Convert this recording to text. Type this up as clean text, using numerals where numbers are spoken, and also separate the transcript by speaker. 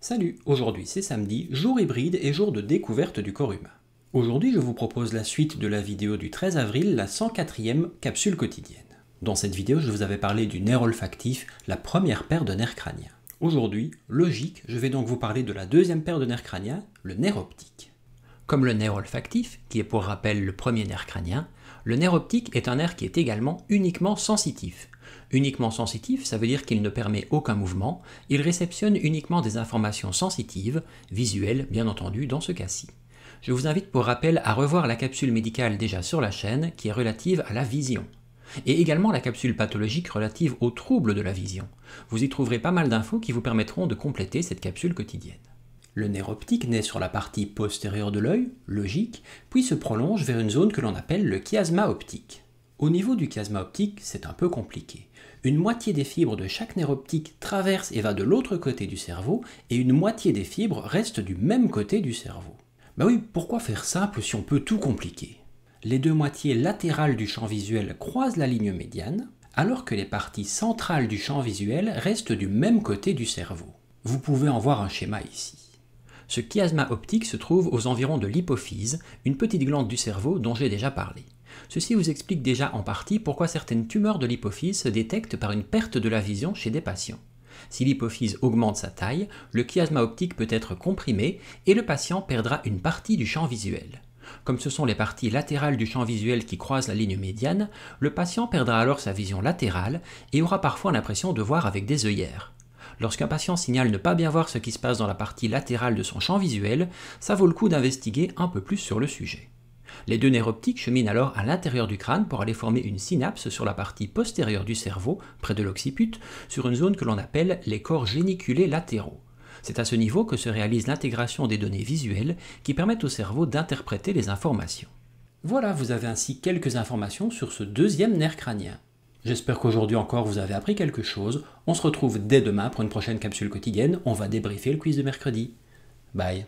Speaker 1: Salut, aujourd'hui c'est samedi, jour hybride et jour de découverte du corps humain. Aujourd'hui je vous propose la suite de la vidéo du 13 avril, la 104e capsule quotidienne. Dans cette vidéo je vous avais parlé du nerf olfactif, la première paire de nerfs crâniens. Aujourd'hui, logique, je vais donc vous parler de la deuxième paire de nerfs crâniens, le nerf optique. Comme le nerf olfactif, qui est pour rappel le premier nerf crânien, le nerf optique est un nerf qui est également uniquement sensitif. Uniquement sensitif, ça veut dire qu'il ne permet aucun mouvement, il réceptionne uniquement des informations sensitives, visuelles bien entendu dans ce cas-ci. Je vous invite pour rappel à revoir la capsule médicale déjà sur la chaîne qui est relative à la vision. Et également la capsule pathologique relative aux troubles de la vision. Vous y trouverez pas mal d'infos qui vous permettront de compléter cette capsule quotidienne. Le nerf optique naît sur la partie postérieure de l'œil, logique, puis se prolonge vers une zone que l'on appelle le chiasma optique. Au niveau du chiasma optique, c'est un peu compliqué. Une moitié des fibres de chaque nerf optique traverse et va de l'autre côté du cerveau, et une moitié des fibres reste du même côté du cerveau. Bah oui, pourquoi faire simple si on peut tout compliquer? Les deux moitiés latérales du champ visuel croisent la ligne médiane, alors que les parties centrales du champ visuel restent du même côté du cerveau. Vous pouvez en voir un schéma ici. Ce chiasma optique se trouve aux environs de l'hypophyse, une petite glande du cerveau dont j'ai déjà parlé. Ceci vous explique déjà en partie pourquoi certaines tumeurs de l'hypophyse se détectent par une perte de la vision chez des patients. Si l'hypophyse augmente sa taille, le chiasma optique peut être comprimé et le patient perdra une partie du champ visuel. Comme ce sont les parties latérales du champ visuel qui croisent la ligne médiane, le patient perdra alors sa vision latérale et aura parfois l'impression de voir avec des œillères. Lorsqu'un patient signale ne pas bien voir ce qui se passe dans la partie latérale de son champ visuel, ça vaut le coup d'investiguer un peu plus sur le sujet. Les deux nerfs optiques cheminent alors à l'intérieur du crâne pour aller former une synapse sur la partie postérieure du cerveau, près de l'occiput, sur une zone que l'on appelle les corps géniculés latéraux. C'est à ce niveau que se réalise l'intégration des données visuelles qui permettent au cerveau d'interpréter les informations. Voilà, vous avez ainsi quelques informations sur ce deuxième nerf crânien. J'espère qu'aujourd'hui encore vous avez appris quelque chose. On se retrouve dès demain pour une prochaine capsule quotidienne. On va débriefer le quiz de mercredi. Bye.